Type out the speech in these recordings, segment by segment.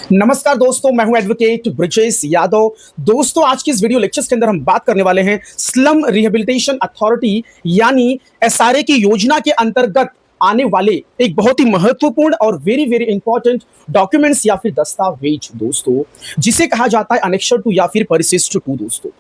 नमस्कार दोस्तों, मैं हूं एडवोकेट ब्रिजेश यादव। दोस्तों, आज की इस वीडियो लेक्चर्स के अंदर हम बात करने वाले हैं स्लम रिहेबिलिटेशन अथॉरिटी यानी एसआरए की योजना के अंतर्गत आने वाले एक बहुत ही महत्वपूर्ण और वेरी वेरी इंपॉर्टेंट डॉक्यूमेंट्स या फिर दस्तावेज दोस्तों, जिसे कहा जाता है अनेक्सर 2 या फिर परिशिष्ट 2 दोस्तों।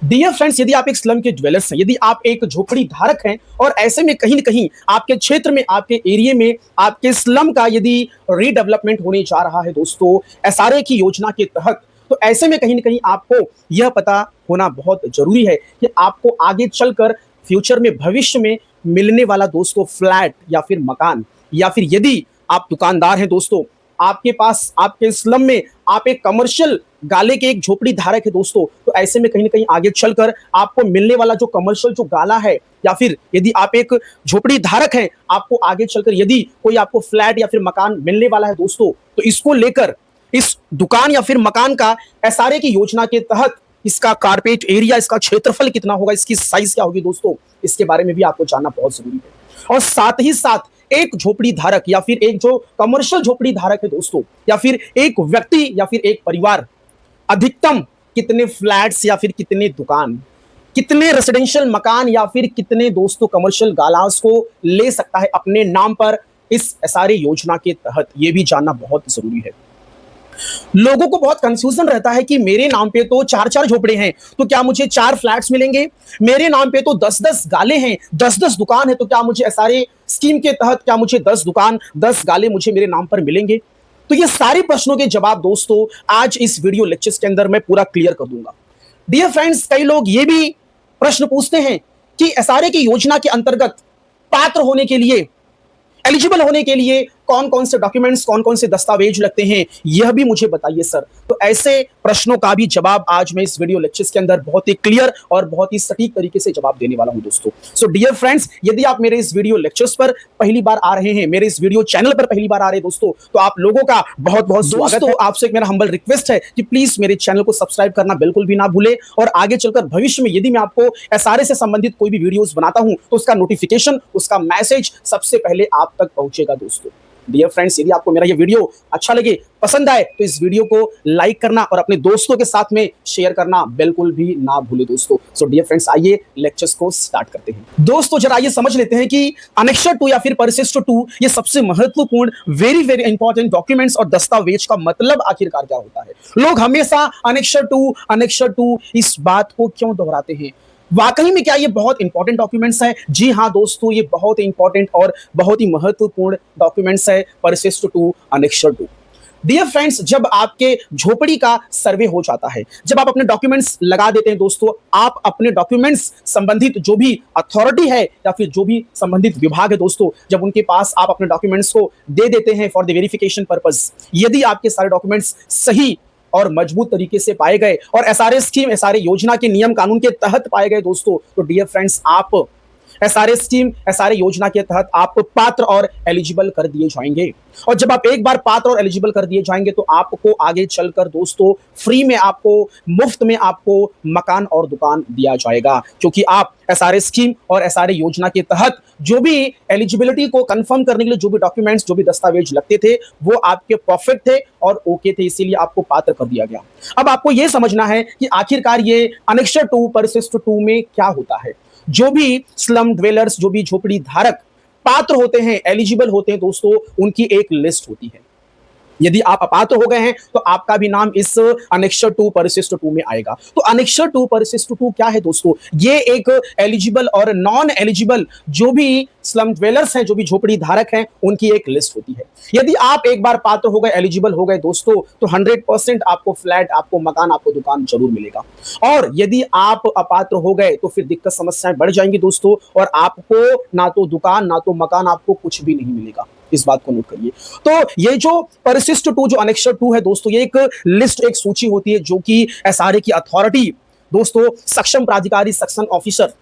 डियर फ्रेंड्स, यदि आप एक स्लम के ड्वेलर्स हैं, यदि आप एक झोपड़ी धारक हैं और ऐसे में कहीं न कहीं आपके क्षेत्र में, आपके एरिया में, आपके स्लम का यदि रीडेवलपमेंट होने जा रहा है दोस्तों, एसआरए की योजना के तहत, तो ऐसे में कहीं न कहीं आपको यह पता होना बहुत ज़रूरी है कि आपको आगे चलकर फ्यूचर में, भविष्य में मिलने वाला दोस्तों फ्लैट या फिर मकान, या फिर यदि आप दुकानदार हैं दोस्तों, आपके पास आपके स्लम में आप एक कमर्शियल गाले के एक झोपड़ी धारक है दोस्तों, तो ऐसे में कहीं न कहीं आगे चलकर आपको मिलने वाला जो कमर्शियल जो गाला है, या फिर यदि आप एक झोपड़ी धारक हैं, आपको आगे चलकर यदि कोई आपको फ्लैट या फिर मकान मिलने वाला है दोस्तों, तो इसको लेकर इस दुकान या फिर मकान का एसआरए की योजना के तहत इसका कारपेट एरिया, इसका क्षेत्रफल कितना होगा, इसकी साइज क्या होगी दोस्तों, इसके बारे में भी आपको जानना बहुत जरूरी है। और साथ ही साथ एक झोपड़ी धारक या फिर एक जो कमर्शियल झोपड़ी धारक है दोस्तों, या फिर एक व्यक्ति या फिर एक परिवार अधिकतम कितने फ्लैट्स या फिर कितने दुकान, कितने रेसिडेंशियल मकान या फिर कितने दोस्तों कमर्शियल गालास को ले सकता है अपने नाम पर इस एसआरए योजना के तहत, यह भी जानना बहुत जरूरी है। लोगों को बहुत कंफ्यूजन रहता है कि मेरे नाम पे तो 4-4 झोपड़े हैं, तो क्या मुझे 4 फ्लैट्स मिलेंगे? मेरे नाम पे तो 10-10 गाले हैं, 10-10 दुकान है, तो क्या मुझे एसआरए स्कीम के तहत क्या मुझे 10 दुकान, 10 गाले मुझे मेरे नाम पर मिलेंगे? तो ये सारे प्रश्नों के जवाब दोस्तों आज इस वीडियो लेक्चर्स के अंदर मैं पूरा क्लियर कर दूंगा। डियर फ्रेंड्स, कई लोग ये भी प्रश्न पूछते हैं कि एसआरए की योजना के अंतर्गत पात्र होने के लिए, एलिजिबल होने के लिए कौन कौन से डॉक्यूमेंट्स, कौन कौन से दस्तावेज लगते हैं, यह भी मुझे बताइए सर। तो ऐसे प्रश्नों का भी जवाब आज मैं इस वीडियो लेक्चर्स के अंदर बहुत ही क्लियर और बहुत ही सटीक तरीके से जवाब देने वाला हूं दोस्तों। सो डियर फ्रेंड्स, यदि आप मेरे इस वीडियो लेक्चर्स पर पहली बार आ रहे हैं, मेरे इस वीडियो चैनल पर पहली बार आ रहे हैं दोस्तों, तो आप लोगों का बहुत बहुत स्वागत है। आपसे एक मेरा हम्बल रिक्वेस्ट है कि प्लीज मेरे चैनल को सब्सक्राइब करना बिल्कुल भी ना भूले, और आगे चलकर भविष्य में यदि मैं आपको एसआरए से संबंधित कोई भी वीडियोस बनाता हूं, तो उसका नोटिफिकेशन, उसका मैसेज सबसे पहले आप तक पहुंचेगा दोस्तों। डियर फ्रेंड्स, यदि आपको मेरा ये वीडियो अच्छा लगे, पसंद आए, तो इस वीडियो को लाइक करना और अपने दोस्तों के साथ में शेयर करना बिल्कुल भी ना भूले दोस्तों। सो डियर फ्रेंड्स, आइए लेक्चर्स को स्टार्ट करते हैं। दोस्तों, जरा ये समझ लेते हैं कि अनेक्सर 2 या फिर परिशिष्ट 2 ये सबसे महत्वपूर्ण वेरी वेरी इंपॉर्टेंट डॉक्यूमेंट्स और दस्तावेज का मतलब आखिरकार क्या होता है। लोग हमेशा अनेक्सर 2 इस बात को क्यों दोहराते हैं? वाकई में क्या ये बहुत इंपॉर्टेंट डॉक्यूमेंट्स है? जी हाँ दोस्तों, ये बहुत इंपॉर्टेंट और बहुत ही महत्वपूर्ण डॉक्यूमेंट्स है परिशिष्ट 2, अनेक्सर 2। डियर फ्रेंड्स, जब आपके झोपड़ी का सर्वे हो जाता है, जब आप अपने डॉक्यूमेंट्स लगा देते हैं दोस्तों, आप अपने डॉक्यूमेंट्स संबंधित जो भी अथॉरिटी है या फिर जो भी संबंधित विभाग है दोस्तों, जब उनके पास आप अपने डॉक्यूमेंट्स को दे देते हैं फॉर द वेरिफिकेशन पर्पस, यदि आपके सारे डॉक्यूमेंट्स सही और मजबूत तरीके से पाए गए और एसआरए स्कीम, एसआरए योजना के नियम कानून के तहत पाए गए दोस्तों, तो डियर फ्रेंड्स, आप एसआरए स्कीम, एसआरए योजना के तहत आप पात्र और एलिजिबल कर दिए जाएंगे। और जब आप एक बार पात्र और एलिजिबल कर दिए जाएंगे, तो आपको आगे चलकर दोस्तों फ्री में, आपको मुफ्त में आपको मकान और दुकान दिया जाएगा, क्योंकि आप एसआरए स्कीम और एसआरए योजना के तहत जो भी एलिजिबिलिटी को कंफर्म करने के लिए जो भी डॉक्यूमेंट्स, जो भी दस्तावेज लगते थे, वो आपके परफेक्ट थे और ओके थे, इसीलिए आपको पात्र कर दिया गया। अब आपको यह समझना है कि आखिरकार ये अनेक्सर 2, परिशिष्ट 2 में क्या होता है। जो भी स्लम ड्वेलर्स, जो भी झोपड़ी धारक पात्र होते हैं, एलिजिबल होते हैं दोस्तों, उनकी एक लिस्ट होती है। यदि आप अपात्र हो गए हैं, तो आपका भी नाम इस अनेक्सर 2, परिशिष्ट 2 में आएगा। तो अनेक्सर 2, परिशिष्ट 2 क्या है दोस्तों? ये एक एलिजिबल और नॉन एलिजिबल जो भी स्लम ड्वेलर्स हैं, जो भी झोपड़ी धारक हैं, उनकी एक लिस्ट होती है। यदि आप एक बार पात्र हो गए, एलिजिबल हो गए दोस्तों, तो 100% आपको फ्लैट, आपको मकान, आपको दुकान जरूर मिलेगा। और यदि आप अपात्र हो गए, तो फिर दिक्कत समस्याएं बढ़ जाएंगी दोस्तों, और आपको ना तो दुकान, ना तो मकान, आपको कुछ भी नहीं मिलेगा। इस बात को नोट करिए। तो ये जो परिशिष्ट 2, जो अनेक्सर 2 है दोस्तों, ये एक लिस्ट, एक सूची होती है जो कि एसआरए की अथॉरिटी दोस्तों, सक्षम प्राधिकारी, सेक्शन ऑफिसर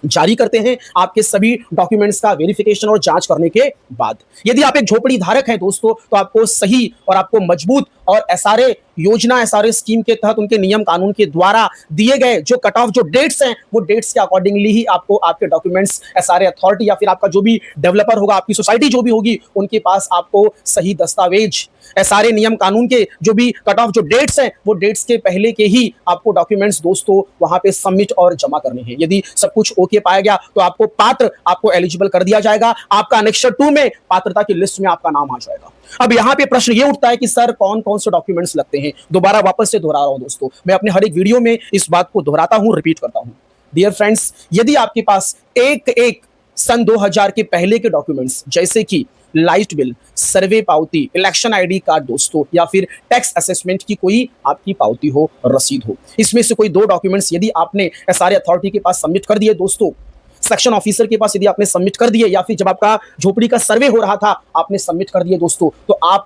जारी करते हैं आपके सभी डॉक्यूमेंट्स का वेरिफिकेशन और जांच करने के बाद। यदि आप एक झोपड़ी धारक हैं दोस्तों, तो आपको सही और आपको मजबूत और एसआरए योजना एसआरए स्कीम के तहत उनके नियम कानून के द्वारा दिए गए जो कट ऑफ जो डेट्स हैं, वो डेट्स के अकॉर्डिंगली ही आपको आपके डॉक्यूमेंट्स एसआरए अथॉरिटी या फिर आपका जो भी डेवलपर होगा, आपकी सोसाइटी जो भी होगी, उनके पास आपको सही दस्तावेज एसआरए नियम कानून के जो भी कट ऑफ जो डेट्स हैं, वो डेट्स के पहले के ही आपको डॉक्यूमेंट्स दोस्तों वहां पे सबमिट और जमा करने हैं। यदि सब कुछ ओके पाया गया तो आपको पात्र, आपको एलिजिबल कर दिया जाएगा, आपका अनेक्सर 2 में पात्रता की लिस्ट में आपका नाम आ जाएगा। अब यहां पे प्रश्न ये उठता है कि सर कौन कौन से डॉक्यूमेंट्स लगते हैं। दोबारा वापस से दोहरा रहा हूं दोस्तों, मैं अपने हर एक वीडियो में इस बात को दोहराता हूं, रिपीट करता हूं। डियर फ्रेंड्स, यदि आपके पास एक सन 2000 के पहले के डॉक्यूमेंट्स जैसे कि लाइट बिल, सर्वे पावती, इलेक्शन आईडी कार्ड दोस्तों, या फिर टैक्स असेसमेंट की कोई आपकी पावती हो, रसीद हो, इसमें से कोई 2 डॉक्यूमेंट्स यदि आपने एसआरए अथॉरिटी के पास सबमिट कर दिए दोस्तों, सेक्शन ऑफिसर के पास यदि आपने सबमिट कर दिए, या फिर जब आपका झोपड़ी का सर्वे हो रहा था आपने सबमिट कर दिए दोस्तों, तो आप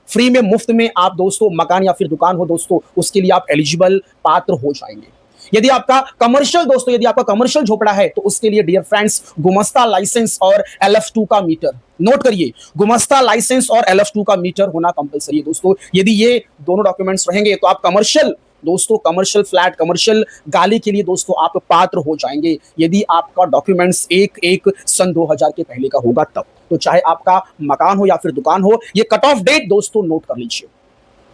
फ्री में, मुफ्त में आप दोस्तों मकान या फिर दुकान हो दोस्तों, उसके लिए आप एलिजिबल पात्र हो जाएंगे। यदि आपका कमर्शियल दोस्तों, यदि आपका कमर्शियल झोपड़ा है तो उसके लिए डियर फ्रेंड्स गुमस्ता लाइसेंस और LF2 का मीटर, नोट करिए, गुमस्ता लाइसेंस और LF2 का मीटर होना कंपलसरी है दोस्तों। यदि ये दोनों डॉक्यूमेंट्स रहेंगे तो आप कमर्शियल दोस्तों, कमर्शियल फ्लैट, कमर्शियल गाली के लिए दोस्तों आप पात्र हो जाएंगे, यदि आपका डॉक्यूमेंट्स एक सन 2000 के पहले का होगा तब। तो चाहे आपका मकान हो या फिर दुकान हो, ये कट ऑफ डेट दोस्तों नोट कर लीजिए।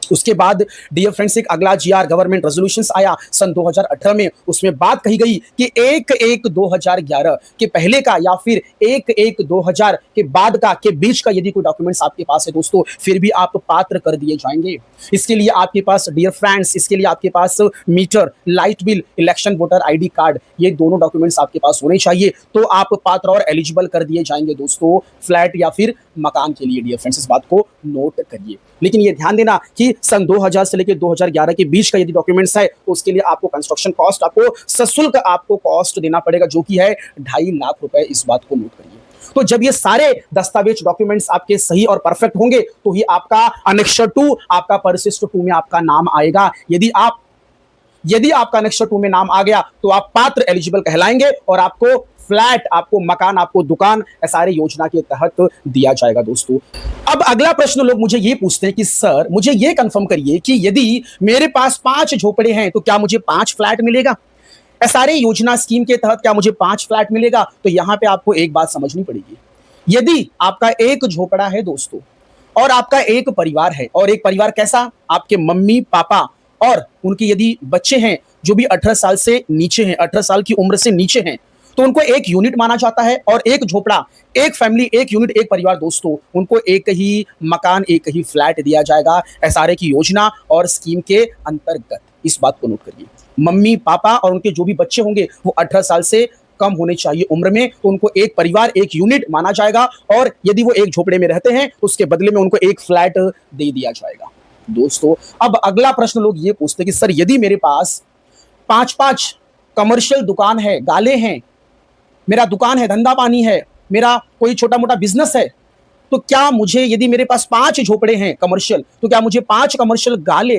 उसके बाद डियर फ्रेंड्स एक अगला जीआर गवर्नमेंट रेजोल्यूशंस आया सन 2018 में, उसमें बात कही गई कि 1/1/2011 के पहले का या फिर 1/1/2000 के बाद का के बीच का यदि कोई डॉक्यूमेंट्स आपके पास है दोस्तों, फिर भी आप पात्र कर दिए जाएंगे। इसके लिए आपके पास डियर फ्रेंड्स, इसके लिए आपके पास meter, light bill, election voter ID card, ये दोनों डॉक्यूमेंट्स आपके पास होने चाहिए, तो आप पात्र और एलिजिबल कर दिए जाएंगे दोस्तों फ्लैट या फिर मकान के लिए। डियर फ्रेंड्स, इस बात को नोट करिए। लेकिन ये ध्यान देना कि सन 2000 से लेकर 2011 के बीच का यदि डॉक्यूमेंट्स है तो उसके लिए आपको कंस्ट्रक्शन कॉस्ट, आपको सशुल्क आपको कॉस्ट देना पड़ेगा, जो कि है 2.5 लाख रुपए। इस बात को नोट करिए। तो जब ये सारे दस्तावेज डॉक्यूमेंट्स आपके सही और परफेक्ट होंगे तो ही आपका अनेक्सर 2, आपका परिशिष्ट 2 में आपका नाम आएगा। यदि आपका अनेक्सर 2 में नाम आ गया तो आप पात्र, एलिजिबल कहलाएंगे और आपको फ्लैट, आपको मकान, आपको दुकान एसआरए योजना के तहत दिया जाएगा दोस्तों। अब अगला प्रश्न लोग मुझे ये पूछते हैं कि सर मुझे ये कंफर्म करिए कि यदि मेरे पास 5 झोपड़े हैं तो क्या मुझे 5 फ्लैट मिलेगा? एसआरए योजना स्कीम के तहत क्या मुझे 5 फ्लैट मिलेगा? तो यहां पे आपको एक बात समझनी पड़ेगी। यदि आपका एक झोपड़ा है दोस्तों और आपका एक परिवार है, और एक परिवार कैसा, आपके मम्मी पापा और उनके यदि बच्चे हैं जो भी 18 साल से नीचे हैं, 18 साल की उम्र से नीचे हैं, तो उनको एक यूनिट माना जाता है। और एक झोपड़ा, एक फैमिली, एक यूनिट, एक परिवार दोस्तों, उनको एक ही मकान, एक ही फ्लैट दिया जाएगा एसआरए की योजना और स्कीम के अंतर्गत। इस बात को नोट करिए। मम्मी पापा और उनके जो भी बच्चे होंगे वो 18 साल से कम होने चाहिए उम्र में, तो उनको एक परिवार, एक यूनिट माना जाएगा। और यदि वो एक झोपड़े में रहते हैं तो उसके बदले में उनको एक फ्लैट दे दिया जाएगा दोस्तों। अब अगला प्रश्न लोग ये पूछते हैं कि सर यदि मेरे पास 5-5 कमर्शियल दुकान है, गाले हैं, मेरा दुकान है, धंधा पानी है, मेरा कोई छोटा मोटा बिजनेस है, तो क्या मुझे, यदि मेरे पास 5 झोपड़े हैं कमर्शियल, तो क्या मुझे 5 कमर्शियल गाले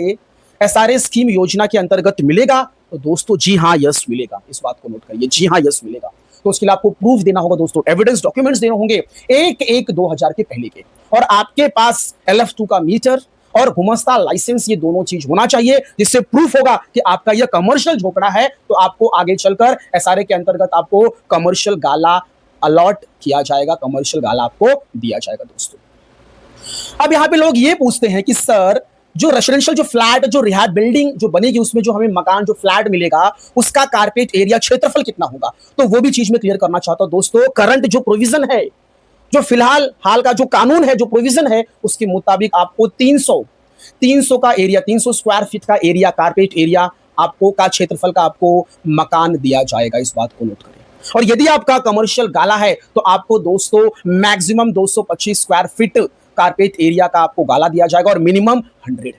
एसआरए स्कीम योजना के अंतर्गत मिलेगा? तो दोस्तों जी हाँ, यस मिलेगा। इस बात को नोट करिए, जी हाँ यस मिलेगा। तो उसके लिए आपको प्रूफ देना होगा दोस्तों, एविडेंस डॉक्यूमेंट्स देने होंगे 1/1/2000 के पहले के, और आपके पास LF2 का मीटर और गुमस्ता लाइसेंस, ये दोनों चीज होना चाहिए, जिससे प्रूफ होगा कि आपका यह कमर्शियल झोपड़ा है। तो आपको आगे चलकर एसआरए के अंतर्गत आपको कमर्शियल गाला अलॉट किया जाएगा, कमर्शियल गाला आपको दिया जाएगा दोस्तों। अब यहां पे लोग ये पूछते हैं कि सर जो रेसिडेंशियल, जो फ्लैट, जो रिहाब बिल्डिंग जो बनेगी, उसमें जो हमें मकान, जो फ्लैट मिलेगा, उसका कारपेट एरिया, क्षेत्रफल कितना होगा? तो वो भी चीज में क्लियर करना चाहता हूं दोस्तों। करंट जो प्रोविजन है, जो फिलहाल हाल का जो कानून है, जो प्रोविजन है, उसके मुताबिक आपको 300 का एरिया, 300 स्क्वायर फीट का एरिया, कारपेट एरिया आपको का क्षेत्रफल का आपको मकान दिया जाएगा। इस बात को नोट करें। और यदि आपका कमर्शियल गाला है तो आपको दोस्तों maximum 225 square feet carpet area का आपको गाला दिया जाएगा और मिनिमम 100।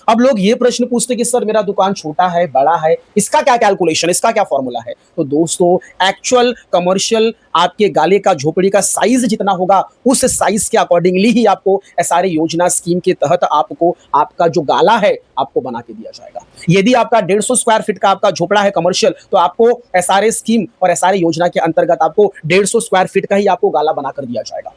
अब लोग ये प्रश्न पूछते कि सर मेरा दुकान छोटा है, बड़ा है, इसका क्या कैलकुलेशन, इसका क्या फॉर्मूला है? तो दोस्तों एक्चुअल कमर्शियल आपके गाले का, झोपड़ी का साइज जितना होगा, उस साइज के अकॉर्डिंगली ही आपको एसआरए योजना स्कीम के तहत आपको आपका जो गाला है आपको बना के दिया जाएगा। यदि आपका 150 स्क्वायर फीट का आपका झोपड़ा है कमर्शियल, तो आपको एसआरए स्कीम और एसआरए योजना के अंतर्गत आपको 150 स्क्वायर फीट का ही आपको गाला बनाकर दिया जाएगा।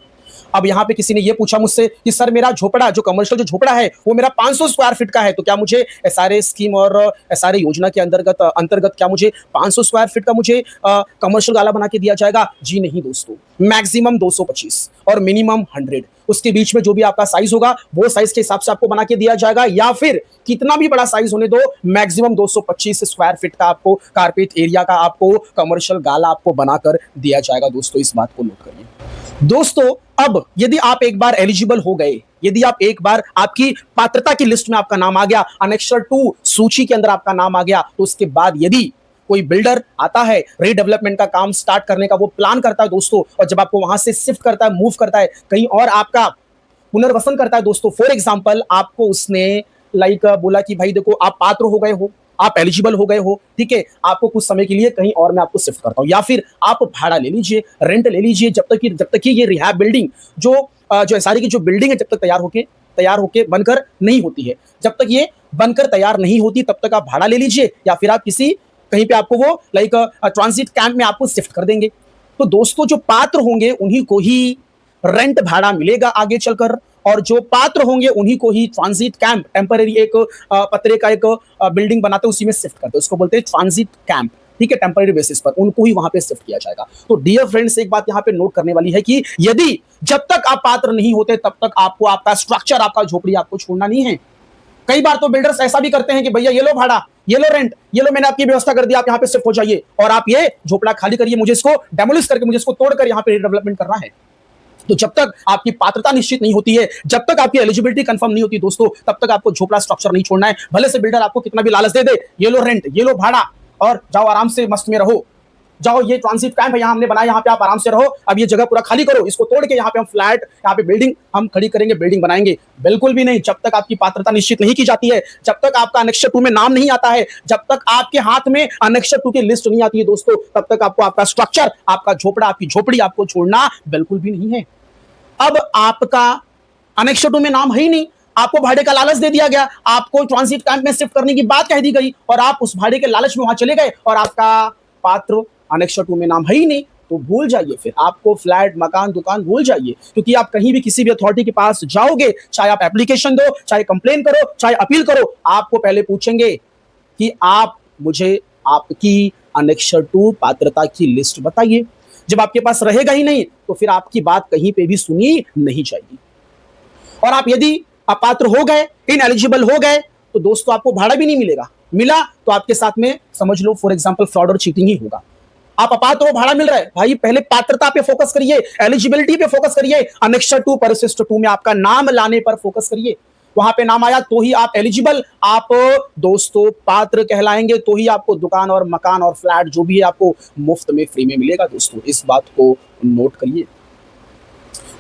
अब यहाँ पे किसी ने ये पूछा मुझसे कि सर मेरा झोपड़ा जो कमर्शियल जो झोपड़ा है वो मेरा 500 स्क्वायर फीट का है, तो क्या मुझे एसआरए स्कीम और एसआरए योजना के अंतर्गत क्या मुझे 500 स्क्वायर फीट का मुझे कमर्शियल गाला बना के दिया जाएगा? जी नहीं दोस्तों, मैक्सिमम 225 और मिनिमम 100, उसके बीच में जो भी आपका साइज होगा वो साइज के हिसाब से आपको बना के दिया जाएगा, या फिर कितना भी बड़ा साइज होने दो, मैक्सिमम 225 स्क्वायर फीट का आपको कारपेट एरिया का आपको कमर्शियल गाला आपको बनाकर दिया जाएगा। दोस्तों इस बात को नोट करिए। दोस्तों अब यदि आप एक बार एलिजिबल हो गए, यदि आप एक बार आपकी पात्रता की लिस्ट में आपका नाम आ गया, अनेक्सर 2 सूची के अंदर आपका नाम आ गया, तो उसके बाद यदि कोई बिल्डर आता है रीडेवलपमेंट का काम स्टार्ट करने का वो प्लान करता है दोस्तों, और जब आपको वहां से शिफ्ट करता है, मूव करता है कहीं और, आपका पुनर्वसन करता है दोस्तों, फॉर एग्जांपल आपको उसने बोला कि भाई देखो आप पात्र हो गए हो, आप एलिजिबल हो गए हो, ठीक है, आपको कुछ समय के लिए कहीं और मैं आपको शिफ्ट करता हूं, या फिर आप भाड़ा ले लीजिए, रेंट ले लीजिए, जब तक कि ये रिहैब बिल्डिंग जो एसआरए की जो बिल्डिंग है जब तक तैयार होके बनकर नहीं होती है, जब तक ये बनकर तैयार नहीं होती तब तक आप भाड़ा ले लीजिए, या फिर आप किसी कहीं पे आपको वो ट्रांजिट कैंप में आपको शिफ्ट कर देंगे। तो दोस्तों जो पात्र होंगे उन्हीं को ही रेंट भाड़ा मिलेगा आगे चलकर, और जो पात्र होंगे उन्हीं को ही ट्रांजिट कैंप, टेम्पररी एक पतरे का एक बिल्डिंग बनाते हैं उसी में शिफ्ट करते हैं, उसको बोलते हैं ट्रांजिट कैंप, ठीक है, टेम्पररी बेसिस पर उनको ही वहां पे शिफ्ट किया जाएगा। तो डियर फ्रेंड्स एक बात यहां पे नोट करने वाली है कि यदि जब तक आप पात्र नहीं होते तब तक आपको आपका स्ट्रक्चर, आपका झोपड़ी आपको छोड़ना नहीं है। कई बार तो बिल्डर्स ऐसा भी करते हैं कि भैया ये लो भाड़ा, ये लो रेंट, ये लो मैंने आपकी व्यवस्था कर दी, आप यहाँ पे शिफ्ट हो जाइए और आप ये झोपड़ा खाली करिए, मुझे इसको डेमोलिश करके, मुझे इसको तोड़कर यहाँ पे डेवलपमेंट करना है। तो जब तक आपकी पात्रता निश्चित नहीं होती है, जब तक आपकी एलिजिबिलिटी कंफर्म नहीं होती दोस्तों, तब तक आपको झोपड़ा स्ट्रक्चर नहीं छोड़ना है। भले से बिल्डर आपको कितना भी लालच दे दे, ये लो रेंट, ये लो भाड़ा और जाओ आराम से मस्त में रहो, जाओ ये ट्रांजिट कैंप है यहाँ हमने बनाया, यहाँ पे आप आराम से रहो, अब ये जगह पूरा खाली करो, इसको तोड़ के यहाँ पे हम फ्लैट, यहाँ पे बिल्डिंग हम खड़ी करेंगे, बिल्डिंग बनाएंगे। बिल्कुल भी नहीं, जब तक आपकी पात्रता निश्चित नहीं की जाती है, जब तक आपका अनेक्सर 2 में नाम नहीं आता है, जब तक आपके हाथ में अनेक्सर 2 की लिस्ट नहीं आती है दोस्तों, तब तक आपको आपका स्ट्रक्चर, आपका झोपड़ा, आपकी झोपड़ी आपको छोड़ना बिल्कुल भी नहीं है। अब आपका अनेक्सर 2 में नाम है ही नहीं, आपको भाड़े का लालच दे दिया गया, आपको ट्रांजिट कैंप में शिफ्ट करने की बात कह दी गई और आप उस भाड़े के लालच में वहां चले गए और आपका पात्र अनेक्सर 2 में नाम है ही नहीं, तो भूल जाइए, फिर आपको फ्लैट, मकान, दुकान भूल जाइए, क्योंकि आप कहीं भी किसी भी अथॉरिटी के पास जाओगे, चाहे आप एप्लीकेशन दो, चाहे कंप्लेन करो, चाहे अपील करो, आपको पहले पूछेंगे कि आप मुझे आपकी अनेक्सर 2 पात्रता की लिस्ट बताइए। जब आपके पास रहेगा ही नहीं तो फिर आपकी बात कहीं पे भी सुनी नहीं जाएगी, और आप यदि अपात्र हो गए, इनएलिजिबल हो गए, तो दोस्तों आपको भाड़ा भी नहीं मिलेगा, मिला तो आपके साथ में समझ लो फॉर एग्जांपल फ्रॉड और चीटिंग ही होगा। आप अपात्र हो, भाड़ा मिल रहा है, भाई पहले पात्रता पे फोकस करिए, एलिजिबिलिटी पे फोकस करिए, अनेक्सर 2 परिशिष्ट 2 में आपका नाम लाने पर फोकस करिए, वहां पे नाम आया तो ही आप एलिजिबल, आप दोस्तों पात्र कहलाएंगे, तो ही आपको दुकान और मकान और फ्लैट जो भी है आपको मुफ्त में फ्री में मिलेगा। दोस्तों इस बात को नोट करिए।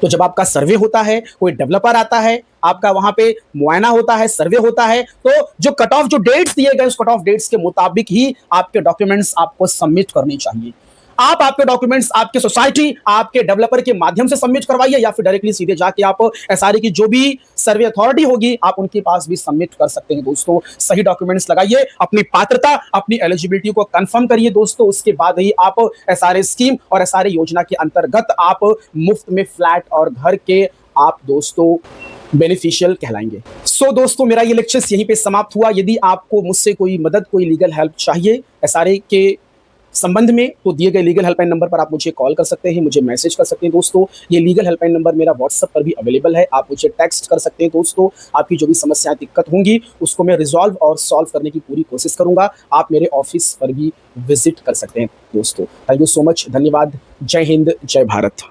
तो जब आपका सर्वे होता है, कोई डेवलपर आता है, आपका वहां पे मुआयना होता है, सर्वे होता है, तो जो कट ऑफ जो डेट्स दिए गए उस कट ऑफ डेट्स के मुताबिक ही आपके डॉक्यूमेंट्स आपको सबमिट करने चाहिए। आप आपके डॉक्यूमेंट्स आपके सोसाइटी, आपके डेवलपर के माध्यम से सबमिट करवाइए, या फिर डायरेक्टली सीधे जाके आप एसआरए की जो भी सर्वे अथॉरिटी होगी आप उनके पास भी सबमिट कर सकते हैं। दोस्तों सही डॉक्यूमेंट्स लगाइए, अपनी पात्रता, अपनी एलिजिबिलिटी को कंफर्म करिए दोस्तों, उसके बाद ही आप एसआरए स्कीम और एसआरए योजना के अंतर्गत आप मुफ्त में फ्लैट और घर के आप दोस्तों बेनिफिशियल कहलाएंगे। सो दोस्तों मेरा ये लेक्चर यहीं पे समाप्त हुआ। यदि आपको मुझसे कोई मदद, कोई लीगल हेल्प चाहिए एसआरए के संबंध में, तो दिए गए लीगल हेल्पलाइन नंबर पर आप मुझे कॉल कर सकते हैं, मुझे मैसेज कर सकते हैं। दोस्तों ये लीगल हेल्पलाइन नंबर मेरा व्हाट्सएप पर भी अवेलेबल है, आप मुझे टेक्स्ट कर सकते हैं। दोस्तों आपकी जो भी समस्याएं, दिक्कत होंगी उसको मैं रिजॉल्व और सॉल्व करने की पूरी कोशिश करूंगा। आप मेरे ऑफिस पर भी विजिट कर सकते हैं। दोस्तों थैंक यू सो मच, धन्यवाद, जय हिंद, जय भारत।